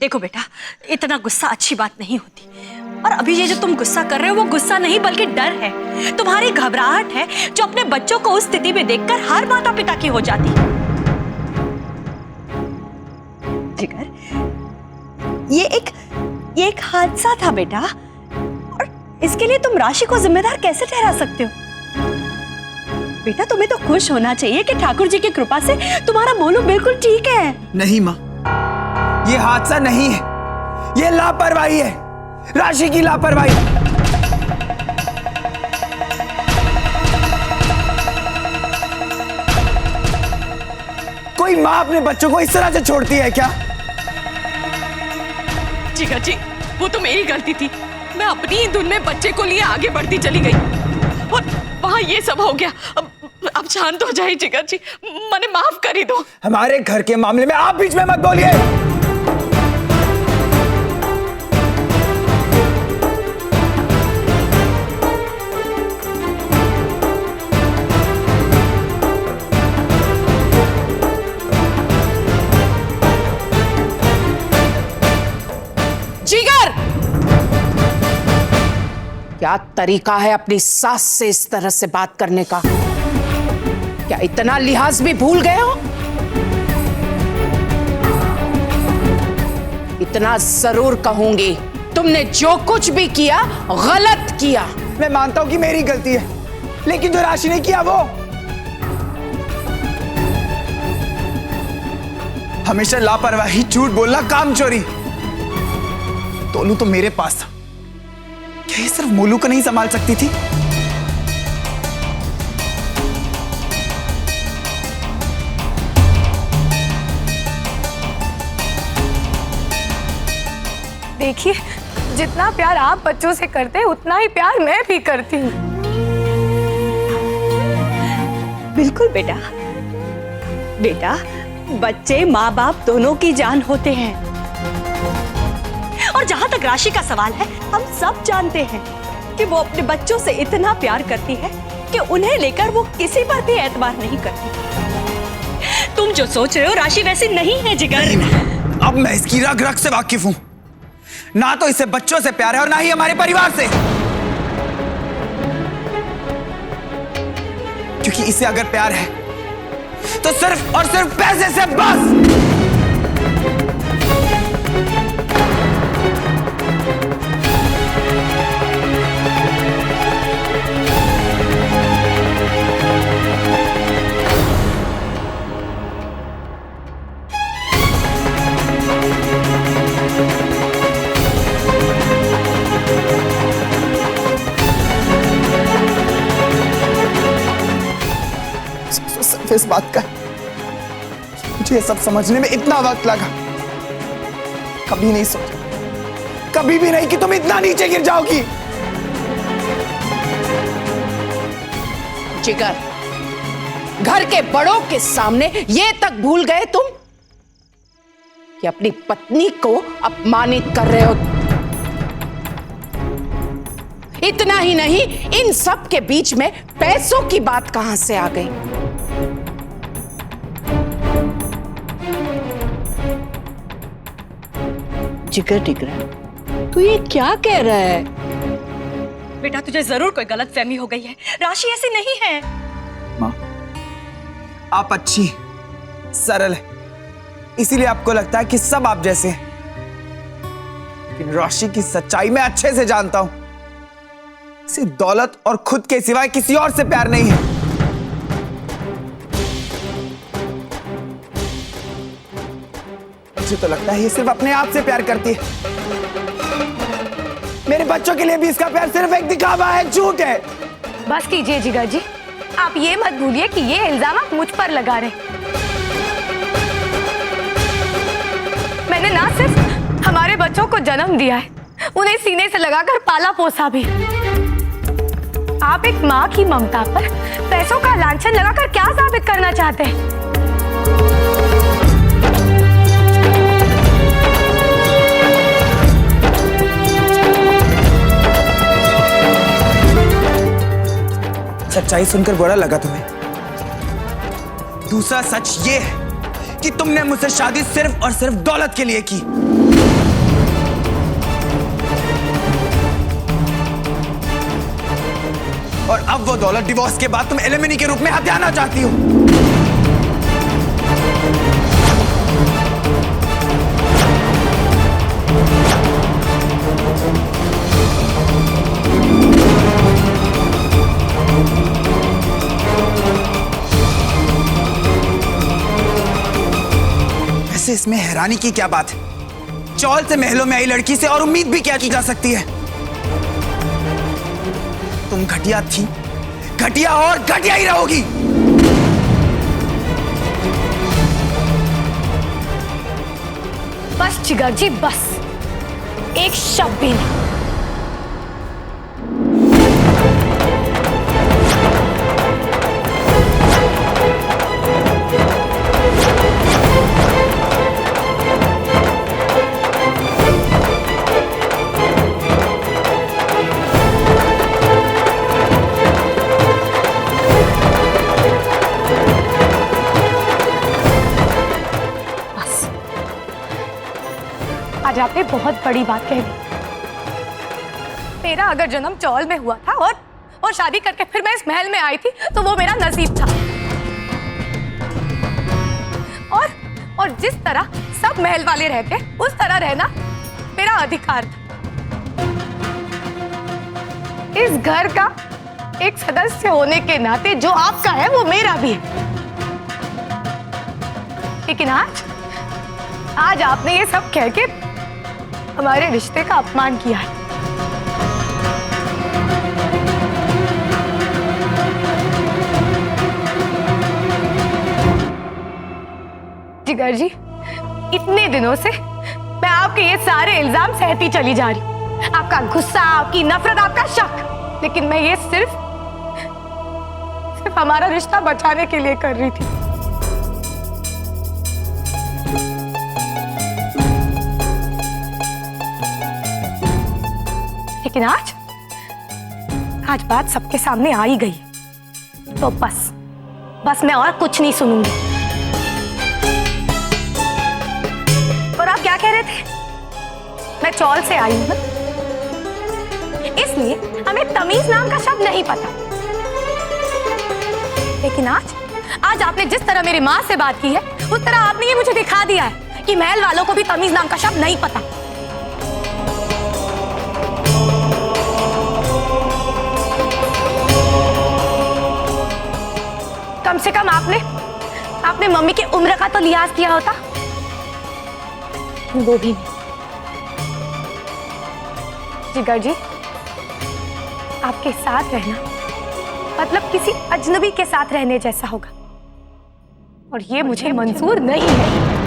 देखो बेटा, इतना गुस्सा अच्छी बात नहीं होती। और अभी ये जो तुम गुस्सा कर रहे हो वो गुस्सा नहीं बल्कि डर है। तुम्हारी घबराहट है जो अपने बच्चों को उस स्थिति में देखकर हर माता पिता की हो जाती है। जिगर, ये एक हादसा था बेटा, और इसके लिए तुम राशि को जिम्मेदार कैसे ठहरा सकते हो? बेटा, तुम्हें तो खुश होना चाहिए कि ठाकुर जी की कृपा से तुम्हारा मोनू बिल्कुल ठीक है। नहीं माँ, ये हादसा नहीं है, ये लापरवाही है, राशि की लापरवाही। कोई माँ अपने बच्चों को इस तरह से छोड़ती है क्या? जिगर जी, वो तो मेरी गलती थी। मैं अपनी ही धुन में बच्चे को लिए आगे बढ़ती चली गई और वहां ये सब हो गया। अब शांत हो जाए जिगर जी, मने माफ कर ही दो। हमारे घर के मामले में आप बीच में मत बोलिए। जिगर, क्या तरीका है अपनी सास से इस तरह से बात करने का? क्या इतना लिहाज भी भूल गए हो? इतना जरूर कहूंगी, तुमने जो कुछ भी किया गलत किया। मैं मानता हूं कि मेरी गलती है, लेकिन जो राशि ने किया वो हमेशा लापरवाही, झूठ बोलना, काम चोरी, दोनों तो मेरे पास था। क्या ये सिर्फ मोलू को नहीं संभाल सकती थी? देखिए, जितना प्यार आप बच्चों से करते हैं उतना ही प्यार मैं भी करती हूँ। बिल्कुल बेटा, बेटा बच्चे माँ बाप दोनों की जान होते हैं। और जहां तक राशि का सवाल है, हम सब जानते हैं कि वो अपने बच्चों से इतना प्यार करती है कि उन्हें लेकर वो किसी पर भी एतबार नहीं करती। तुम जो सोच रहे हो राशि वैसी नहीं है जिगर। अब मैं इसकी रग रग से वाकिफ हूं। ना तो इसे बच्चों से प्यार है और ना ही हमारे परिवार से। क्योंकि इसे अगर प्यार है तो सिर्फ और सिर्फ पैसे से बस। इस बात का मुझे सब समझने में इतना वक्त लगा। कभी नहीं सोचा, कभी भी नहीं कि तुम इतना नीचे गिर जाओगी। जिगर, घर के बड़ों के सामने ये तक भूल गए तुम कि अपनी पत्नी को अपमानित कर रहे हो। इतना ही नहीं, इन सब के बीच में पैसों की बात कहां से आ गई? जिगर टिकरा, तू ये क्या कह रहा है? बेटा, तुझे जरूर कोई गलतफहमी हो गई है। राशि ऐसी नहीं है। माँ, आप अच्छी, सरल है, इसीलिए आपको लगता है कि सब आप जैसे हैं। लेकिन राशि की सच्चाई मैं अच्छे से जानता हूं। इसे दौलत और खुद के सिवाय किसी और से प्यार नहीं है। मुझे तो लगता है ये सिर्फ अपने आप से प्यार करती है। मेरे बच्चों के लिए भी इसका प्यार सिर्फ एक दिखावा है, झूठ है। बस कीजिए जिगर जी, आप ये मत भूलिए कि ये इल्जाम आप मुझ पर लगा रहे। मैंने ना सिर्फ हमारे बच्चों को जन्म दिया है, उन्हें सीने से लगाकर पाला पोसा भी। आप एक माँ की ममता पर पैसों का लांछन लगाकर क्या साबित करना चाहते हैं? सच्चाई सुनकर बुरा लगा तुम्हें? दूसरा सच ये है कि तुमने मुझसे शादी सिर्फ और सिर्फ दौलत के लिए की। और अब वो दौलत डिवोर्स के बाद तुम एलिमनी के रूप में हथियाना चाहती हो। वैसे इसमें हैरानी की क्या बात है? चौल से महलों में आई लड़की से और उम्मीद भी क्या की जा सकती है? तुम घटिया थी, घटिया और घटिया ही रहोगी। बस जिगर जी, बस एक शब्द भी नहीं। आज आपने बहुत बड़ी बात कह दी। मेरा अगर जन्म चौल में हुआ था और शादी करके फिर मैं इस महल में आई थी तो वो मेरा नसीब था। और जिस तरह सब महल वाले रहते उस तरह रहना मेरा अधिकार था। इस घर का एक सदस्य होने के नाते जो आपका है वो मेरा भी है। लेकिन आज आपने ये सब कह के हमारे रिश्ते का अपमान किया है। जिगर जी, इतने दिनों से मैं आपके ये सारे इल्जाम सहती चली जा रही हूं। आपका गुस्सा, आपकी नफरत, आपका शक, लेकिन मैं ये सिर्फ हमारा रिश्ता बचाने के लिए कर रही थी। लेकिन आज बात सबके सामने आ ही गई, तो बस मैं और कुछ नहीं सुनूंगी। और आप क्या कह रहे थे? मैं चौल से आई हूं ना, इसलिए हमें तमीज नाम का शब्द नहीं पता। लेकिन आज आपने जिस तरह मेरी माँ से बात की है, उस तरह आपने ये मुझे दिखा दिया है कि महल वालों को भी तमीज नाम का शब्द नहीं पता। कम से कम आपने मम्मी की उम्र का तो लिहाज किया होता, वो भी नहीं। जिगर जी, आपके साथ रहना मतलब किसी अजनबी के साथ रहने जैसा होगा, और ये मुझे मंजूर नहीं है।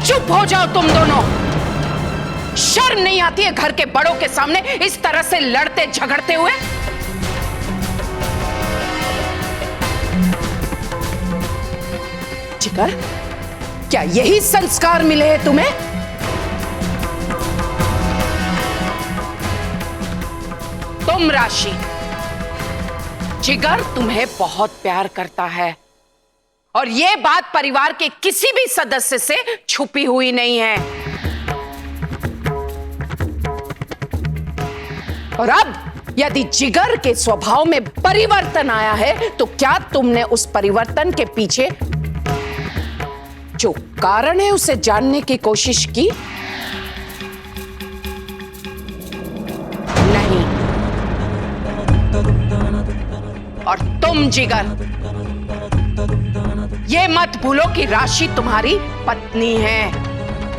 चुप हो जाओ तुम दोनों। शर्म नहीं आती है घर के बड़ों के सामने इस तरह से लड़ते झगड़ते हुए? जिगर, क्या यही संस्कार मिले हैं तुम्हें? तुम राशि, जिगर तुम्हें बहुत प्यार करता है और यह बात परिवार के किसी भी सदस्य से छुपी हुई नहीं है। और अब यदि जिगर के स्वभाव में परिवर्तन आया है तो क्या तुमने उस परिवर्तन के पीछे जो कारण है उसे जानने की कोशिश की? नहीं। और तुम जिगर, ये मत भूलो कि राशि तुम्हारी पत्नी है।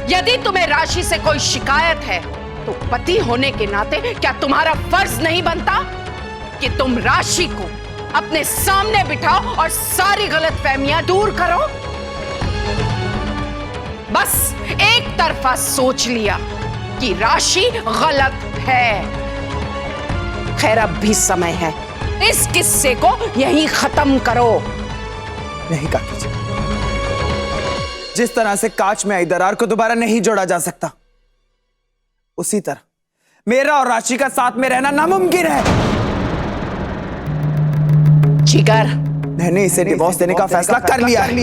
यदि तुम्हें राशि से कोई शिकायत है तो पति होने के नाते क्या तुम्हारा फर्ज नहीं बनता कि तुम राशि को अपने सामने बिठाओ और सारी गलतफहमियां दूर करो? बस एक तरफा सोच लिया कि राशि गलत है। खैर, अब भी समय है, इस किस्से को यहीं खत्म करो। नहीं काकी जी, जिस तरह से कांच में आई दरार को दोबारा नहीं जोड़ा जा सकता, उसी तरह मेरा और राशि का साथ में रहना नामुमकिन है। जिगर, मैंने इसे डिवोर्स देने का फैसला कर लिया है।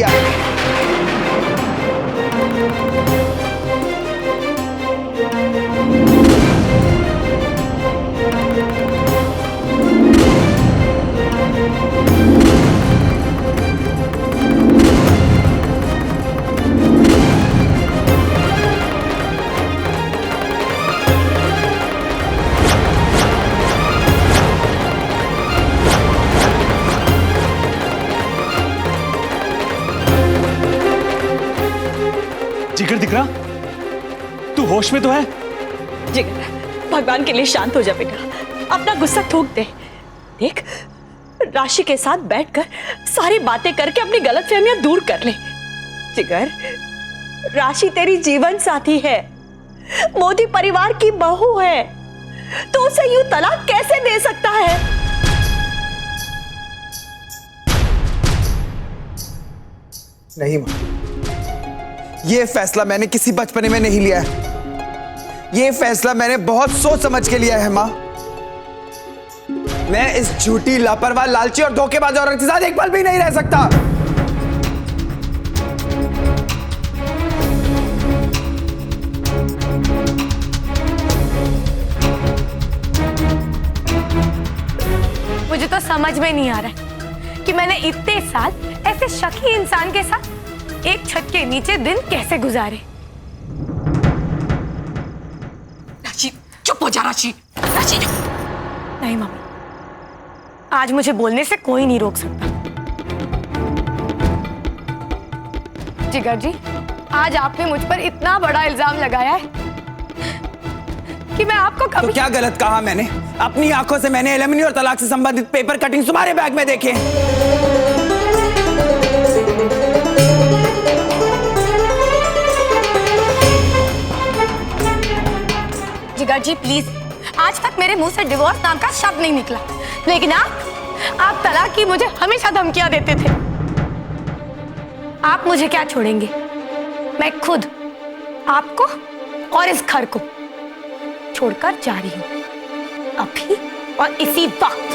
जिगर दिख रहा, तू होश में तो है? जिगर, भगवान के लिए शांत हो जा बेटा, अपना गुस्सा थूक दे। देख, राशि के साथ बैठकर सारी बातें करके अपनी गलतफहमियां दूर कर ले। जिगर, राशि तेरी जीवन साथी है, मोदी परिवार की बहू है, तो उसे यूं तलाक कैसे दे सकता है? नहीं मां, यह फैसला मैंने किसी बचपने में नहीं लिया है। यह फैसला मैंने बहुत सोच समझ के लिया है मां। मैं इस झूठी, लापरवाह, लालची और धोखेबाज औरत के साथ एक पल भी नहीं रह सकता। मुझे तो समझ में नहीं आ रहा है कि मैंने इतने साल ऐसे शकी इंसान के साथ एक छत के नीचे दिन कैसे गुजारे। राशि, चुप हो जा राशि। राशि चुप। नहीं मम्मी, आज मुझे बोलने से कोई नहीं रोक सकता। जिगर जी, आज आपने मुझ पर इतना बड़ा इल्जाम लगाया है कि मैं आपको कभी... तो क्या गलत कहा मैंने? अपनी आंखों से मैंने एलिमनी और तलाक से संबंधित पेपर कटिंग तुम्हारे बैग में देखे। जिगर जी प्लीज, आज तक मेरे मुंह से डिवोर्स नाम का शब्द नहीं निकला, लेकिन आप तलाक की मुझे हमेशा धमकियां देते थे। आप मुझे क्या छोड़ेंगे? मैं खुद आपको और इस घर को छोड़कर जा रही हूं, अभी और इसी वक्त।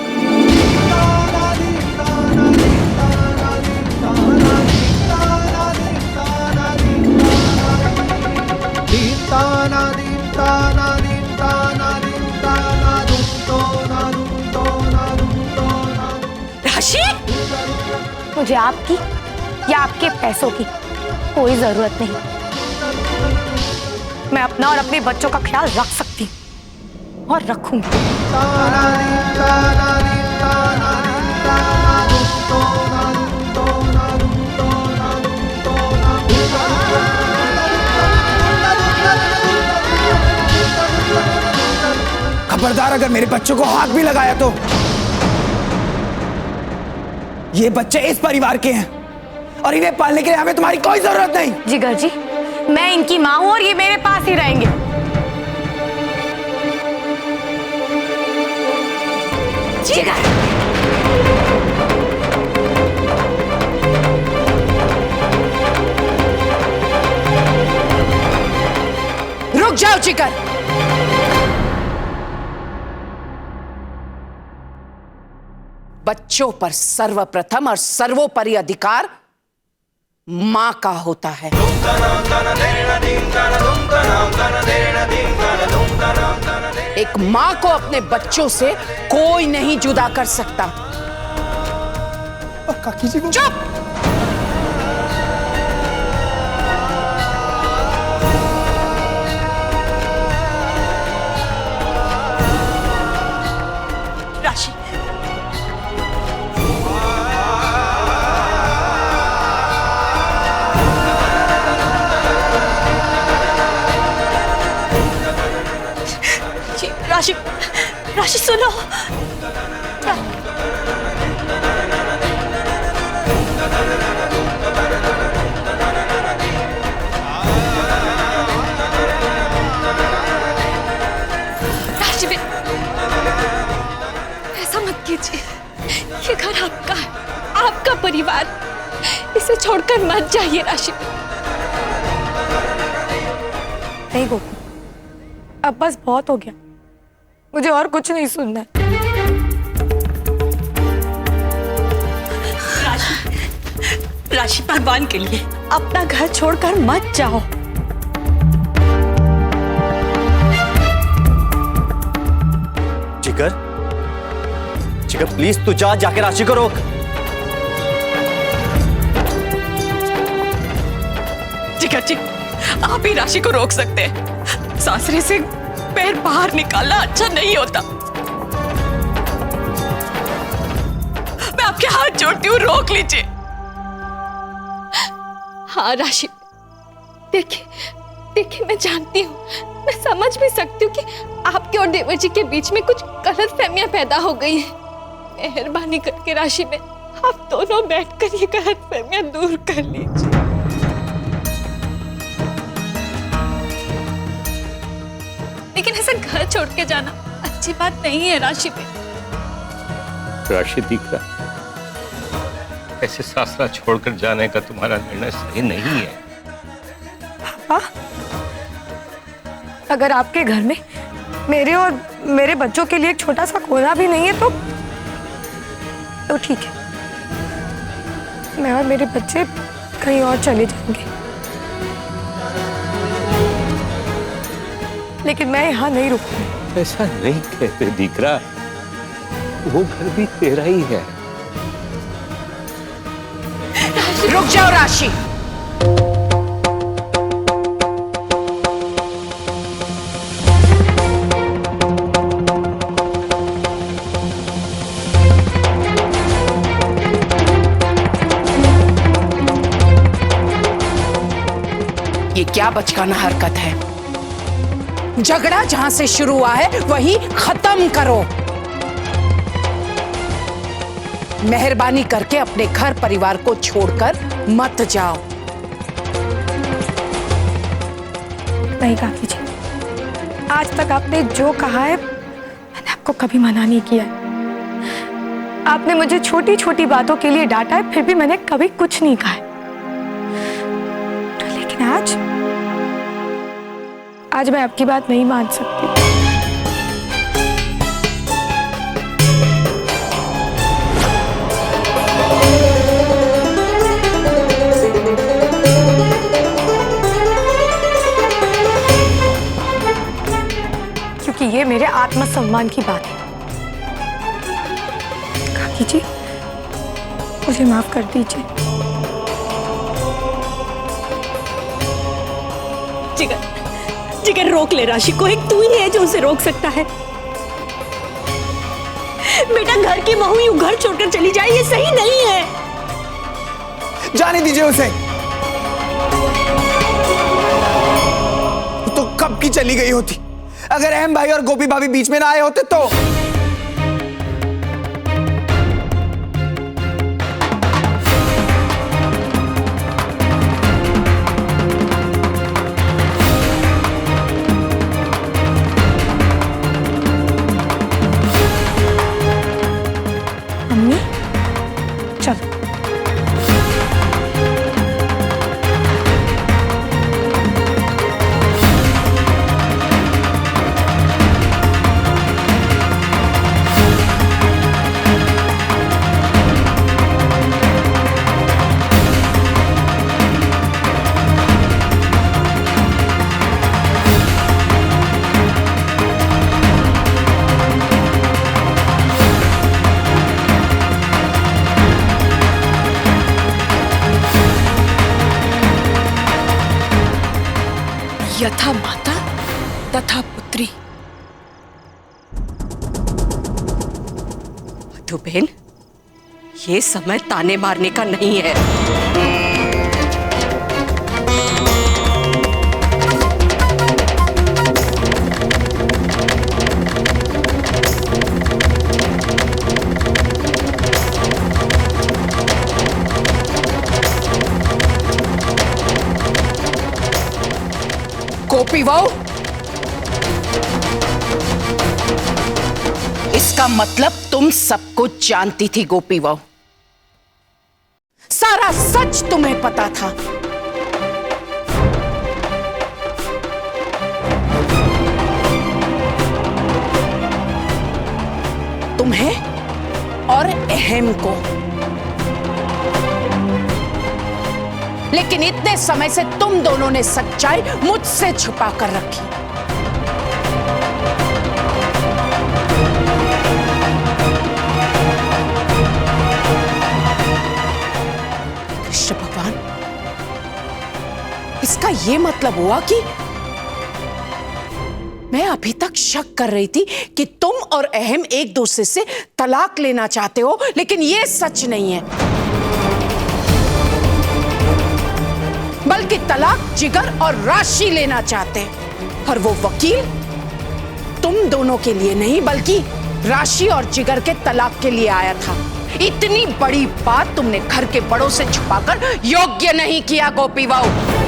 राशि, मुझे आपकी या आपके पैसों की कोई जरूरत नहीं। मैं अपना और अपने बच्चों का ख्याल रख सकती हूँ और रखूंगी। खबरदार, अगर मेरे बच्चों को हाथ भी लगाया तो ये बच्चे इस परिवार के हैं और इन्हें पालने के लिए हमें तुम्हारी कोई जरूरत नहीं। जिगर जी, मैं इनकी माँ हूं और ये मेरे पास ही रहेंगे। जिगर, रुक जाओ जिगर। बच्चों पर सर्वप्रथम और सर्वोपरि अधिकार मां का होता है। एक मां को अपने बच्चों से कोई नहीं जुदा कर सकता। और काकी जी को... चुप! राशि, राशि, राशि सुनो। राशि, ऐसा मत कीजिए। ये घर आपका है, आपका परिवार। छोड़कर मत जाइए राशि। नहीं गोपी, अब बस बहुत हो गया, मुझे और कुछ नहीं सुनना है। राशि, भगवान के लिए अपना घर छोड़कर मत जाओ। जिगर, जिगर प्लीज तू जाके राशि को रोक। जिगर जी, आप ही राशि को रोक सकते हैं। सासरे से पैर बाहर निकालना अच्छा नहीं होता। मैं आपके हाथ जोड़ती हूँ, रोक लीजिए। हाँ राशि, देखिए मैं जानती हूँ, मैं समझ भी सकती हूँ कि आपके और देवर जी के बीच में कुछ गलतफहमियां पैदा हो गई हैं। मेहरबानी करके राशि में आप दोनों बैठकर ये गलतफहमियां दूर कर लीजिए। लेकिन ऐसे घर छोड़ के जाना अच्छी बात नहीं है राशि पे। राशि दीकरा, ऐसे सासरा छोड़कर जाने का तुम्हारा निर्णय सही नहीं है। पापा, अगर आपके घर में मेरे और मेरे बच्चों के लिए एक छोटा सा कोना भी नहीं है तो ठीक है, मैं और मेरे बच्चे कहीं और चले जाएंगे, लेकिन मैं यहाँ नहीं रुकूंगी। ऐसा नहीं कहते दीकरा, वो घर भी तेरा ही है। रुक जाओ राशि। ये क्या बचकाना हरकत है? झगड़ा जहां से शुरू हुआ है वही खत्म करो। मेहरबानी करके अपने घर परिवार को छोड़कर मत जाओ। नहीं काकी जी, आज तक आपने जो कहा है मैंने आपको कभी मना नहीं किया है। आपने मुझे छोटी छोटी बातों के लिए डांटा है, फिर भी मैंने कभी कुछ नहीं कहा है। लेकिन आज मैं आपकी बात नहीं मान सकती। क्योंकि ये मेरे आत्मसम्मान की बात है। काकी जी, मुझे माफ कर दीजिए। जिगर रोक ले राशि को, एक तू ही है जो उसे रोक सकता है। बेटा, घर की बहू यूं घर छोड़कर चली जाए, ये सही नहीं है। जाने दीजिए उसे। तो कब की चली गई होती, अगर अहम भाई और गोपी भाभी बीच में ना आए होते तो। मम्मी, चलो। यथा माता तथा पुत्री। मधुबेन, ये समय ताने मारने का नहीं है। गोपी बहू, इसका मतलब तुम सब कुछ जानती थी। गोपी बहू, सारा सच तुम्हें पता था। तुम्हें और अहम को। लेकिन इतने समय से तुम दोनों ने सच्चाई मुझसे छुपा कर रखी। कृष्ण भगवान, इसका यह मतलब हुआ कि मैं अभी तक शक कर रही थी कि तुम और अहम एक दूसरे से तलाक लेना चाहते हो, लेकिन यह सच नहीं है। बल्कि तलाक जिगर और राशि लेना चाहते हैं। और वो वकील तुम दोनों के लिए नहीं, बल्कि राशि और जिगर के तलाक के लिए आया था। इतनी बड़ी बात तुमने घर के बड़ों से छुपाकर योग्य नहीं किया गोपी बहू।